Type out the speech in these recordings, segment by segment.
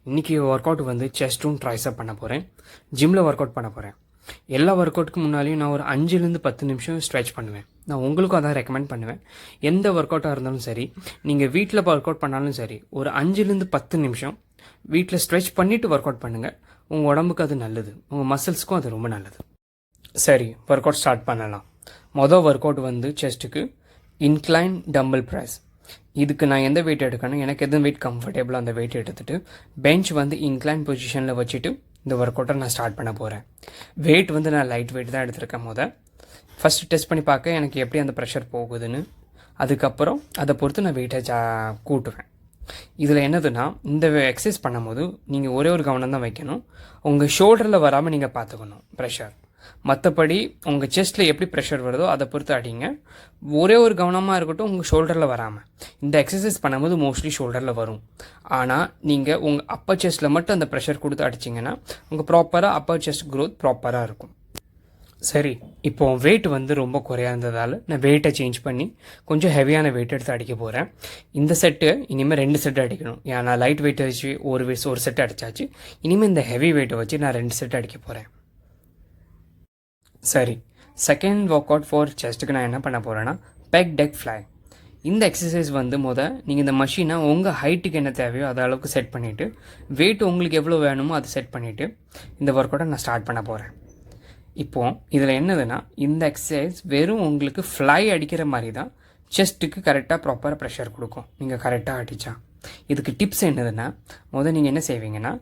இன்றைக்கி work out வந்து செஸ்ட்டும் ட்ரைஸப் பண்ண போகிறேன். ஜிம்மில் ஒர்க் அவுட் பண்ண போகிறேன். எல்லா ஒர்க் அவுட்டுக்கு முன்னாலேயும் நான் ஒரு 5-10 நிமிஷம் ஸ்ட்ரெச் பண்ணுவேன். நான் உங்களுக்கும் அதான் ரெக்கமெண்ட் பண்ணுவேன். எந்த ஒர்க் அவுட்டாக இருந்தாலும் சரி, நீங்கள் வீட்டில் ஒர்க் அவுட் பண்ணாலும் சரி, ஒரு 5-10 நிமிஷம் வீட்டில் ஸ்ட்ரெச் பண்ணிவிட்டு ஒர்க் அவுட் பண்ணுங்கள். உங்கள் உடம்புக்கு அது நல்லது, உங்கள் மசில்ஸ்க்கும் அது ரொம்ப நல்லது. சரி, ஒர்க் அவுட் ஸ்டார்ட் பண்ணலாம். மொதல் ஒர்க் அவுட் வந்து செஸ்ட்டுக்கு இன்க்ளைன் டம்பிள் ப்ரெஸ். இதுக்கு நான் எந்த வெயிட் எடுக்கணும், எனக்கு எதுவும் வெயிட் கம்ஃபர்டபுளாக அந்த வெயிட் எடுத்துகிட்டு பெஞ்ச் வந்து இன்க்ளைன் பொசிஷனில் வச்சுட்டு இந்த ஒர்க் அவுட்டை நான் ஸ்டார்ட் பண்ண போகிறேன். வெயிட் வந்து நான் லைட் வெயிட் தான் எடுத்திருக்கேன். ஃபஸ்ட்டு டெஸ்ட் பண்ணி பார்க்க எனக்கு எப்படி அந்த ப்ரெஷர் போகுதுன்னு. அதுக்கப்புறம் அதை பொறுத்து நான் வெயிட்டை கூட்டுவேன். இதில் என்னதுன்னா, இந்த எக்ஸசைஸ் பண்ணும்போது நீங்கள் ஒரே ஒரு கவனம் தான் வைக்கணும். உங்கள் ஷோல்டரில் வராமல் நீங்கள் பார்த்துக்கணும் ப்ரெஷர். மற்றபடி உங்கள் செஸ்ட்டில் எப்படி ப்ரெஷர் வருதோ அதை பொறுத்து அடிங்க. ஒரே ஒரு கவனமாக இருக்கட்டும், உங்கள் ஷோல்டரில் வராமல். இந்த எக்ஸசைஸ் பண்ணும்போது மோஸ்ட்லி ஷோல்டரில் வரும். ஆனால் நீங்கள் உங்கள் அப்பர் செஸ்ட்டில் மட்டும் அந்த ப்ரெஷர் கொடுத்து அடிச்சிங்கன்னா உங்கள் ப்ராப்பராக அப்பர் செஸ்ட் க்ரோத் ப்ராப்பராக இருக்கும். சரி, இப்போது வெயிட் வந்து ரொம்ப குறையா இருந்ததால் நான் வெயிட்டை சேஞ்ச் பண்ணி கொஞ்சம் ஹெவியான வெயிட் எடுத்து அடிக்க போகிறேன். இந்த செட்டு இனிமேல் 2 செட்டு அடிக்கணும். நான் லைட் வெயிட்டை வச்சு ஒரு செட்டு அடித்தாச்சு. இனிமேல் இந்த ஹெவி வெயிட்டை வச்சு நான் 2 செட்டு அடிக்க போகிறேன். சரி, செகண்ட் ஒர்க் அவுட் ஃபார் செஸ்ட்டுக்கு நான் என்ன பண்ண போகிறேன்னா, பெக் டெக் ஃப்ளை. இந்த எக்ஸசைஸ் வந்து நீங்கள் இந்த மஷீனை உங்கள் ஹைட்டுக்கு என்ன தேவையோ அதை அளவுக்கு செட் பண்ணிவிட்டு, வெயிட் உங்களுக்கு எவ்வளோ வேணுமோ அதை செட் பண்ணிவிட்டு இந்த ஒர்க் அவுட்டை நான் ஸ்டார்ட் பண்ண போகிறேன். இப்போது இதில் என்னதுன்னா, இந்த எக்ஸசைஸ் வெறும் உங்களுக்கு ஃப்ளை அடிக்கிற மாதிரி தான் செஸ்ட்டுக்கு கரெக்டாக ப்ராப்பராக ப்ரெஷர் கொடுக்கும் நீங்கள் கரெக்டாக அடித்தா. இதுக்கு டிப்ஸ் என்னதுன்னா, நீங்கள் என்ன செய்வீங்கன்னா,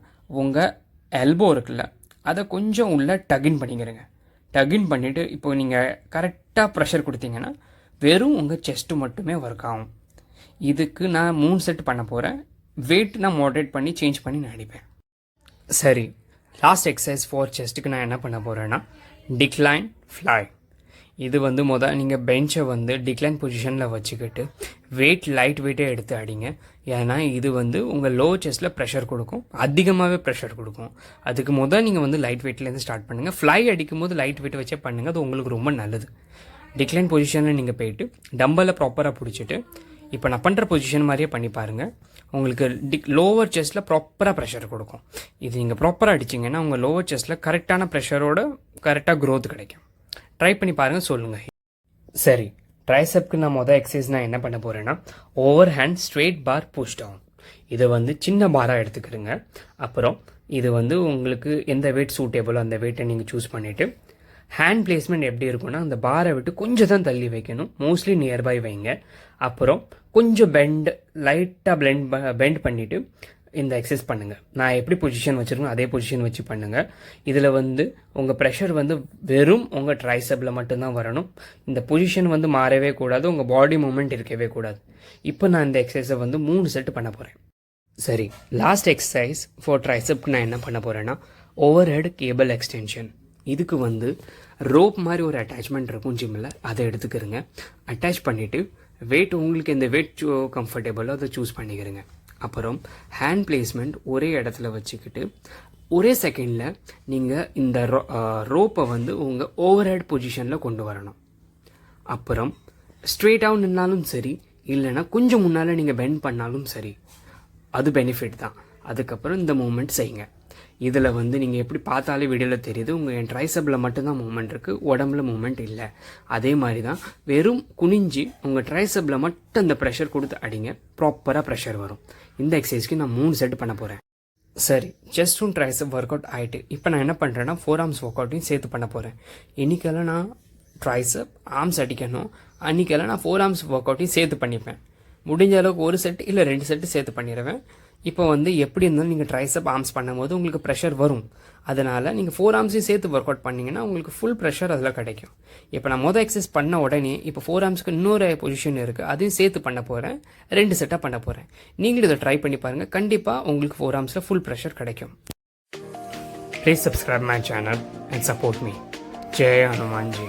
உங்கள் எல்போ இருக்குல்ல, அதை கொஞ்சம் உள்ள டகின் பண்ணிக்கிறங்க. டகின் பண்ணிவிட்டு இப்போது நீங்கள் கரெக்டாக ப்ரெஷர் கொடுத்தீங்கன்னா வெறும் உங்கள் செஸ்ட்டு மட்டுமே ஒர்க் ஆகும். இதுக்கு நான் 3 செட் பண்ண போகிறேன். வெயிட் நான் மாடரேட் பண்ணி சேஞ்ச் பண்ணி நான் அடிப்பேன். சரி, லாஸ்ட் எக்ஸசைஸ் ஃபார் செஸ்ட்டுக்கு நான் என்ன பண்ண போகிறேன்னா, டிக்ளைன் ஃப்ளை. இது வந்து நீங்கள் பெஞ்சை வந்து டிக்ளைன் பொசிஷனில் வச்சுக்கிட்டு வெயிட் லைட் வெயிட்டே எடுத்து அடிங்க. ஏன்னா இது வந்து உங்கள் லோ செஸ்ட்டில் ப்ரெஷர் கொடுக்கும், அதிகமாகவே ப்ரெஷர் கொடுக்கும். அதுக்கு நீங்கள் வந்து லைட் வெயிட்லேருந்து ஸ்டார்ட் பண்ணுங்கள். ஃப்ளை அடிக்கும் போது லைட் வெயிட் வச்சே பண்ணுங்கள், அது உங்களுக்கு ரொம்ப நல்லது. டிக்ளைன் பொசிஷனில் நீங்கள் போயிட்டு டம்பலை ப்ராப்பராக பிடிச்சிட்டு இப்போ நான் பண்ணுற பொசிஷன் மாதிரியே பண்ணி பாருங்கள். உங்களுக்கு லோவர் செஸ்ட்டில் ப்ராப்பராக ப்ரெஷர் கொடுக்கும். இது நீங்கள் ப்ராப்பராக அடிச்சிங்கன்னா உங்கள் லோவர் செஸ்ட்டில் கரெக்டான ப்ரெஷரோட கரெக்டாக க்ரோத் கிடைக்கும். ட்ரை பண்ணி பாருங்கள், சொல்லுங்கள். சரி, ட்ரைசெப்க்கு நான் எக்ஸசைஸ் நான் என்ன பண்ண போகிறேன்னா, ஓவர் ஹேண்ட் ஸ்ட்ரெயிட் பார் புஷ் டவுன். இதை வந்து சின்ன பாராக எடுத்துக்கிறங்க. அப்புறம் இது வந்து உங்களுக்கு எந்த வெயிட் சூட்டேபிளோ அந்த வெயிட்டை நீங்கள் சூஸ் பண்ணிவிட்டு, ஹேண்ட் பிளேஸ்மெண்ட் எப்படி இருக்குன்னா, அந்த பாரை விட்டு கொஞ்சம் தான் தள்ளி வைக்கணும், மோஸ்ட்லி நியர்பை வைங்க. அப்புறம் கொஞ்சம் லைட்டாக பெண்ட் பண்ணிவிட்டு இந்த எக்ஸசைஸ் பண்ணுங்கள். நான் எப்படி பொசிஷன் வச்சுருக்கேன் அதே பொசிஷன் வச்சு பண்ணுங்கள். இதில் வந்து உங்கள் ப்ரெஷர் வந்து வெறும் உங்கள் ட்ரைசெப்பில் மட்டும்தான் வரணும். இந்த பொசிஷன் வந்து மாறவே கூடாது, உங்கள் பாடி மூமெண்ட் இருக்கவே கூடாது. இப்போ நான் இந்த எக்ஸசைஸை வந்து 3 செட்டு பண்ண போகிறேன். சரி, லாஸ்ட் எக்ஸசைஸ் ஃபார் ட்ரைசெப்க்கு நான் என்ன பண்ண போகிறேன்னா, ஓவர் ஹெட் கேபிள் எக்ஸ்டென்ஷன். இதுக்கு வந்து ரோப் மாதிரி ஒரு அட்டாச்மெண்ட் இருக்கும் ஜிம்மில், அதை எடுத்துக்கிறங்க. அட்டாச் பண்ணிவிட்டு வெயிட் உங்களுக்கு எந்த வெயிட் கம்ஃபர்டபுளோ அதை சூஸ் பண்ணிக்கிறங்க. அப்புறம் ஹேண்ட் பிளேஸ்மெண்ட் ஒரே இடத்துல வச்சுக்கிட்டு ஒரே செகண்டில் நீங்கள் இந்த ரோப்பை வந்து உங்கள் ஓவர் ஹெட் பொசிஷனில் கொண்டு வரணும். அப்புறம் ஸ்ட்ரெயிட்டாக நின்னாலும் சரி, இல்லைன்னா கொஞ்சம் முன்னால் நீங்கள் பெண்ட் பண்ணாலும் சரி, அது பெனிஃபிட் தான். அதுக்கப்புறம் இந்த மூமெண்ட் செய்யுங்க. இதில் வந்து நீங்கள் எப்படி பார்த்தாலே வீடியோவில் தெரியுது, உங்கள் ட்ரைசெப்பில் மட்டும்தான் மூமெண்ட் இருக்குது, உடம்புல மூமெண்ட் இல்லை. அதே மாதிரி தான் வெறும் குனிஞ்சி உங்கள் ட்ரைசெப்பில் மட்டும் அந்த ப்ரெஷர் கொடுத்து அடிங்க, ப்ராப்பராக ப்ரெஷர் வரும். இந்த எக்ஸசைஸ்க்கு நான் 3 செட் பண்ண போகிறேன். சரி, செஸ்ட்டும் ட்ரைசெப் ஒர்க் அவுட் ஆகிட்டு இப்போ நான் என்ன பண்ணுறேன்னா, 4 ஆர்ம்ஸ் ஒர்க் அவுட்டையும் சேர்த்து பண்ண போகிறேன். இன்றைக்கெல்லாம் நான் ட்ரைசெப் ஆர்ம்ஸ் அடிக்கணும், அன்றைக்கெல்லாம் நான் 4 ஆர்ம்ஸ் ஒர்க் அவுட்டையும் சேர்த்து பண்ணிப்பேன். முடிஞ்ச அளவுக்கு 1 செட் இல்லை 2 செட்டு சேர்த்து பண்ணிடுவேன். இப்போ வந்து எப்படி இருந்தாலும் நீங்கள் ட்ரைசெப் ஆர்ம்ஸ் பண்ணும்போது உங்களுக்கு ப்ரெஷர் வரும். அதனால் நீங்கள் 4 ஆர்ம்ஸையும் சேர்த்து ஒர்க் அவுட் பண்ணிங்கன்னா உங்களுக்கு ஃபுல் ப்ரெஷர் அதில் கிடைக்கும். இப்போ நான் எக்ஸசைஸ் பண்ண உடனே இப்போ 4 ஆர்ம்ஸ்க்கு இன்னொரு பொசிஷன் இருக்குது, அதையும் சேர்த்து பண்ண போகிறேன். 2 செட்டாக பண்ண போகிறேன். நீங்களும் இதை ட்ரை பண்ணி பாருங்கள், கண்டிப்பாக உங்களுக்கு 4 ஆர்ம்ஸில் ஃபுல் ப்ரெஷர் கிடைக்கும். Please subscribe my channel and support me. ஜெய ஹனுமான்ஜி.